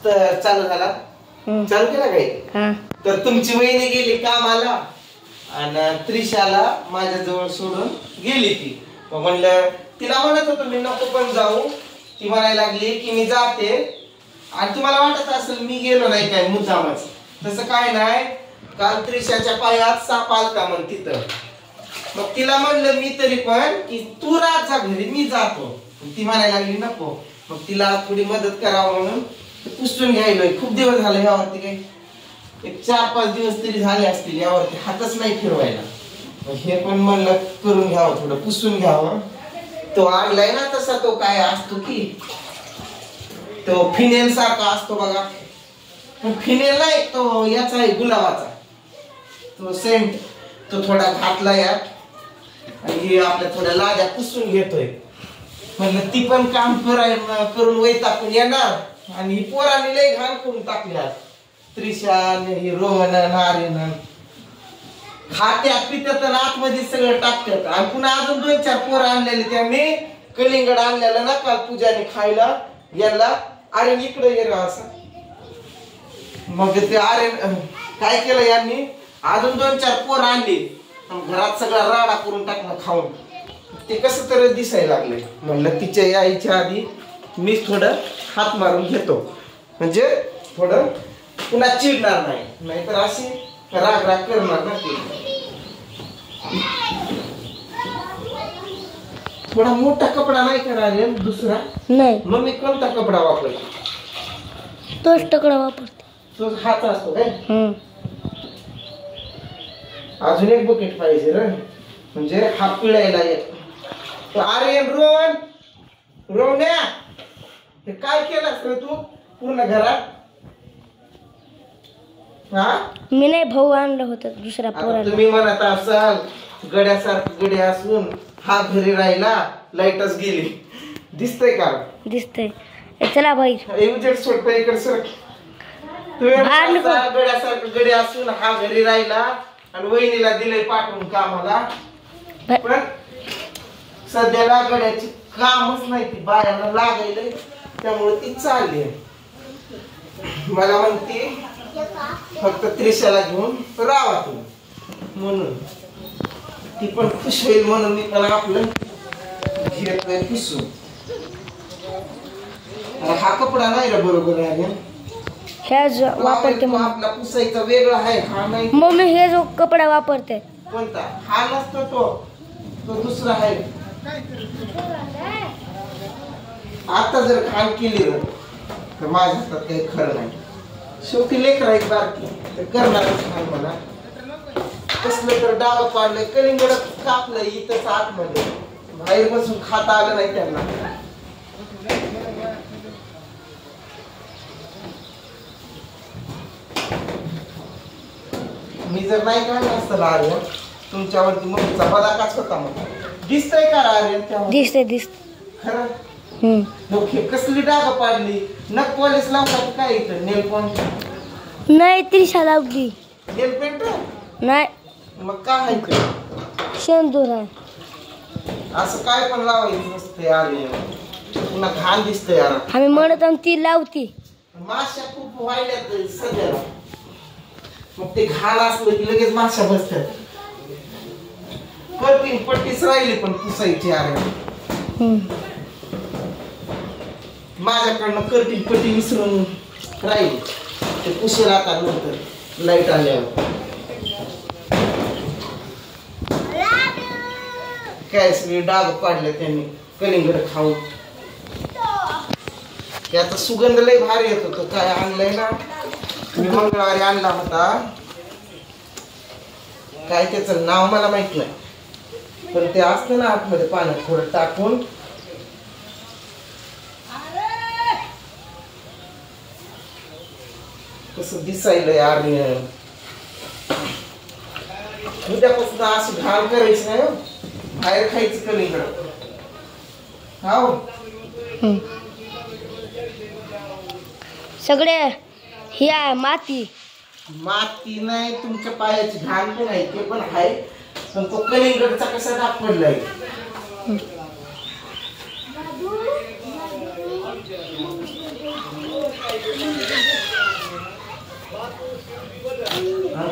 चालू झाला. चालू केला काही. तर तुमची वहिनी गेली कामाला आणि त्रिशाला माझ्याजवळ सोडून गेली ती. मग म्हणलं तिला म्हणत होतो मी नको पण जाऊ. ती म्हणायला लागली की मी जाते. आणि तुम्हाला वाटत असेल मी गेलो नाही काय मुद्दामच. तसं काय नाही. काल त्रिशाच्या पायात साप आलता म्हण तिथं. मग तिला म्हणलं मी तरी पण की तू राहत जा घरी मी जातो. ती म्हणायला लागली नको. मग तिला थोडी मदत करावं म्हणून पुसून घ्यायलोय. खूप दिवस झाले यावरती काही एक 4-5 दिवस तरी झाले असतील यावरती हातच नाही फिरवायला. हे पण म्हणलं करून घ्यावं थोडं पुसून घ्यावं. तो आणलाय ना तसा तो काय असतो की तो फिनेल सारखा असतो बघा. फिनेल नाही तो याचा आहे गुलाबाचा तो सेंट. तो थोडा घातला यात आणि आपल्या थोड्या लाद्या पुसून घेतोय. म्हणलं ती पण काम करून वैतागून येणार. आणि ही पोरांनी लय घाण करून टाकल्या. त्रिशा ही रोहन आर्यन खात्यात पित्यात आतमध्ये सगळं टाकतात. आणि पुन्हा अजून 2-4 पोरं आणलेले त्यांनी कलिंगड आणलेलं ना काल पूजाने खायला याला. आर्यन इकडे ये असं. मग ते आर्यन काय केलं यांनी अजून 2-4 पोरं आणली. घरात सगळा राडा करून टाकला खाऊन. ते कसं तर दिसायला लागले. म्हणलं तिच्या यायच्या आधी मीच थोडं हात मारून घेतो म्हणजे थोडं पुन्हा चिडणार नाही. नाहीतर अशी राग करणार ना ती. थोडा मोठा कपडा नाही करायला दुसरा नाही. मग मी कोणता कपडा वापरतो? तोच कपडा वापरते. तोच हात असतो काय. अजून एक बकेट पाहिजे रे म्हणजे हात पिळायला येत. तर आर्यन रोवण्या हे काय केलंस रे तू पूर्ण घरात? मी नाही भाऊ आणलं होतं दुसऱ्या पोराला. तुम्ही म्हणत असाल गड्यासारखं गडे असून हा घरी राहिला लाईटच गेली. दिसतंय का? दिसतंय. चला भाई उजेड सोड इकडे सर. तुम्ही गड्यासारखं गडे असून हा घरी राहिला आणि वहिनीला दिलंय पाठवून कामाला. पण सध्याला गड्याची कामच नाही ती बायांना लागायलंय त्यामुळे ती चालली. मला म्हणते फक्त त्रिशाला घेऊन राहा तुम्ही म्हणून. ती पण खुश होईल म्हणून मी पण आपलं घेतोय पुसून. हा कपडा नाही रे बरोबर आहे. वापरते आपला पुसायचा वेगळा आहे हा नाही. मम्मी हे जो कपडा वापरते कोणता? हा नसतो तो दुसरा आहे. आता जर घाण केली तर माझ्या हातात काही खरं नाही. शेवटी लेकर एक बारकी तर करणारच नाही. मला कसलं तर डाग पाडलंय कलिंगड कापलंय इथंच आतमध्ये. बाहेर बसून खाता आलं नाही त्यांना. मी जर नाही काढलं असतं आर्यन तुमच्यावरती मम्मीचा बदाकाच होता. मग दिसतंय का आर्यन? दिसतंय खरं. कसली डाग पाडली. नख पॉलिश लावला काय इथं? नेल पॉलिश नाही. त्रिशा लावली. नेल पेंट नाही. मग काय आहे? शेंदूर आहे. असं काय पण लावायचं नसतं यार. पुन्हा घाण दिसतंय यार. आम्ही म्हणत ती लावती. माश्या खूप वाढल्यात सध्याला. मग ते घाण असलं की लगेच माश्या बसतात. पट्टीच राहिली पण पुसायची यार. माझ्याकडनं कर्टिंग पट्टी विसरून राहील. ते पुसेल आता नंतर लाईट आल्यावर. काय सगळे डाग पाडले त्यांनी कलिंगड खाऊन. त्याचा सुगंध लय भारी येत होतो. काय आणलंय ना मी मंगळवारी आणला होता. काय त्याचं नाव मला माहित नाही पण ते असतं ना आतमध्ये पाण्यात थोडं टाकून कसं दिसायलं यार. उद्यापासून असं घाण करायचं नाही. बाहेर खायचं कलिंगड. हो सगळे ही आहे माती. माती नाही तुमच्या पायाची घाण पण आहे ते पण आहे. पण तो कलिंगडचा कसा डाग पडलाय.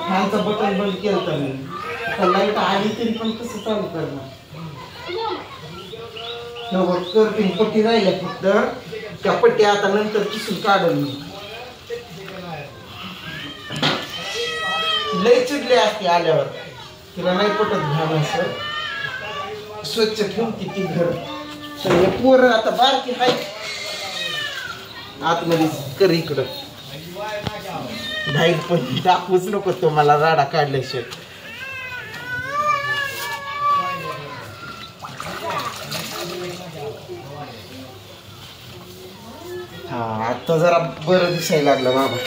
फॅनचं बटन बंद केलं तर मी लाईट आली तरी पण कसं चालू करणार. कर्टिंग पट्टी राहिल्या फक्त, त्या पट्टी आता नंतर किसून काढल मी. लय चिडले असते आल्यावर, तिला नाही पटत घाण असं स्वच्छ ठेवते ती घर. तर हे पोरं आता बारकी हाय आतमध्ये कर इकडं बाहेर पण दाखवूच नको तो मला राडा काढल्याशिवाय. हा आता जरा बरं दिसायला लागलं बाबा.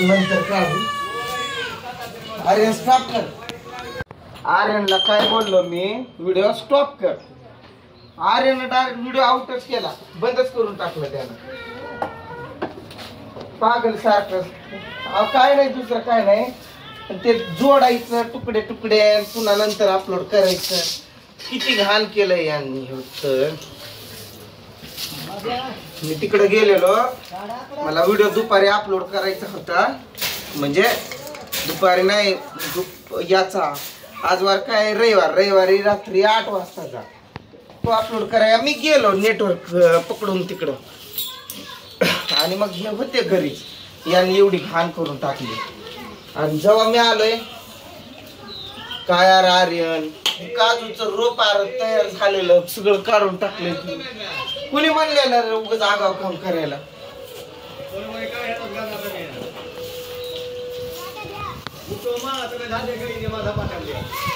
नंतर काढू. आर्यन स्टॉप कर. आर्यनला काय बोललो मी, व्हिडिओ स्टॉप कर. आर्यन डायरेक्ट व्हिडिओ आउटच केला, बंदच करून टाकलं त्यानं. पागल सारखं. काय नाही दुसरं काय नाही, ते जोडायचं तुकडे तुकडे पुन्हा नंतर अपलोड करायचं. किती घाण केलंय यांनी. मी तिकडे गेलेलो, मला व्हिडिओ दुपारी अपलोड करायचा होता, म्हणजे दुपारी नाही याचा आज वार काय रविवारी रात्री 8 वाजताचा तो अपलोड करायला मी गेलो नेटवर्क पकडून तिकडं. आणि मग हे होते घरीच, यांनी एवढी घाण करून टाकली. आणि जेव्हा मी आलोय काय आर्यन काजूचं रोप तयार झालेलं सगळं काढून टाकले. कुणी म्हणलेलं उगाच आगाव काम करायला.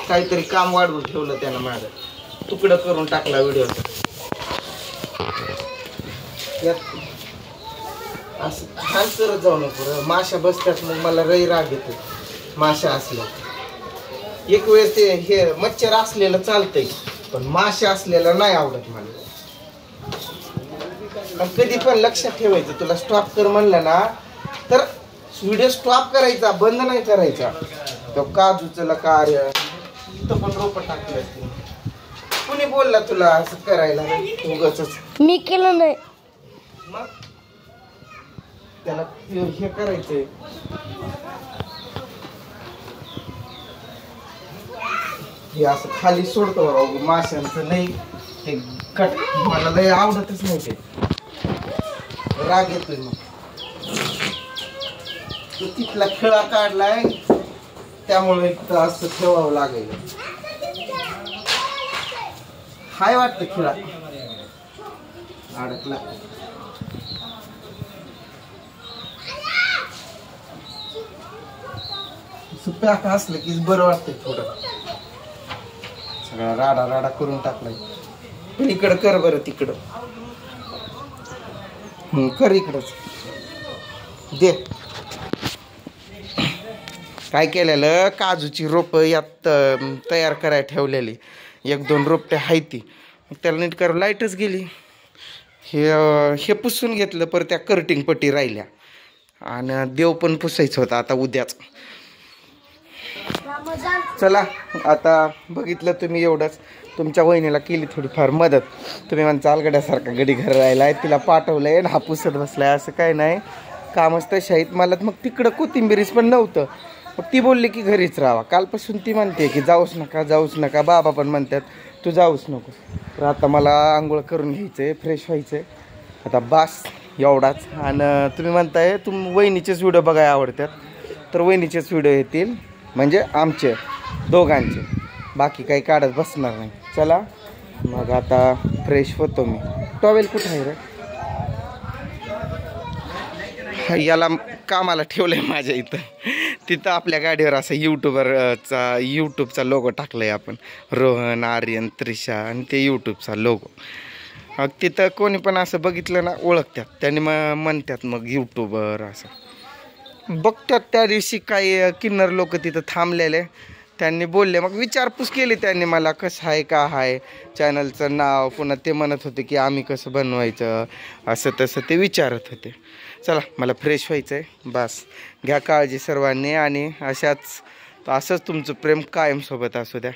काहीतरी काम वाढवून ठेवलं त्यानं माझं, तुकडं करून टाकला व्हिडिओचा. असं घाण करत जाऊ नको. माशा बसतात मग मला राग येतो माशा असल्या. एक वेळेस ते हे मच्छर असलेलं चालतंय, पण माशा असलेलं नाही आवडत मला. कधी पण लक्षात ठेवायचं, तुला स्टॉप कर म्हणलं ना तर व्हिडिओ स्टॉप करायचा, बंद नाही करायचा. तो काजूचं कार्य तिथं पण रोप टाकले असते. कुणी बोलला तुला असं करायला उगाच? मी केलं नाही. मग त्याला हे करायचंय. हे असं खाली सोडतो माशांचं लई ते कट मला लई आवडतच नाही. ते राग येतोय. मग तो तिथला खिळा काढलाय त्यामुळे असं ठेवावं लागेल. हाय वाटतं खिळा अडकला. सुप्याक असलं की बरं वाटतंय थोडं. सगळा राडा करून टाकलाय. इकडं कर बरं, तिकडं कर, इकडंच दे. काय केलेलं, काजूची रोप यात तयार करायला ठेवलेली. 1-2 रोपटे आहे ती, त्याला नीट कर. लाईटच गेली. हे पुसून घेतलं, परत त्या कर्टिंग पट्टी राहिल्या आणि देव पण पुसायचं होतं आता उद्याच. चला आता बघितलं तुम्ही एवढंच. तुमच्या वहिनीला केली थोडीफार मदत. तुम्ही म्हणता अलगड्यासारखा गडी घर राहिलाय, तिला पाठवलंय ना हा पुसत बसलाय, असं काय नाही. कामच तशा आहेत. मला मग तिकडं कोथिंबीरीच पण नव्हतं, मग ती बोलली की घरीच राहावा. कालपासून ती म्हणते की जाऊच नका. बाबा पण म्हणतात तू जाऊच नको. तर आता मला आंघोळ करून घ्यायचंय, फ्रेश व्हायचंय आता. बास एवढाच. आणि तुम्ही म्हणताय वहिनीचेच व्हिडिओ बघायला आवडतात, तर वहिनीचेच व्हिडिओ येतील, म्हणजे आमचे दोघांचे. बाकी काही काढत बसणार नाही. चला मग आता फ्रेश होतो मी. टॉवेल कुठं आहे रे? याला कामाला ठेवलंय माझ्या इथं. तिथं आपल्या गाडीवर असं यूट्यूबचा लोगो टाकलाय आपण. रोहन, आर्यन, त्रिशा आणि ते यूट्यूबचा लोगो. मग तिथं कोणी पण असं बघितलं ना ओळखतात, त्यांनी म्हणतात मग यूट्यूबर असं बघतात. त्या दिवशी काही किन्नर लोक तिथं थांबलेले, त्यांनी बोलले, मग विचारपूस केली त्यांनी मला, कसं आहे का आहे चॅनलचं नाव. पुन्हा ते म्हणत होते की आम्ही कसं बनवायचं, असं तसं ते विचारत होते. चला मला फ्रेश व्हायचं आहे. बस घ्या काळजी सर्वांनी, आणि असंच तुमचं प्रेम कायम सोबत असू द्या.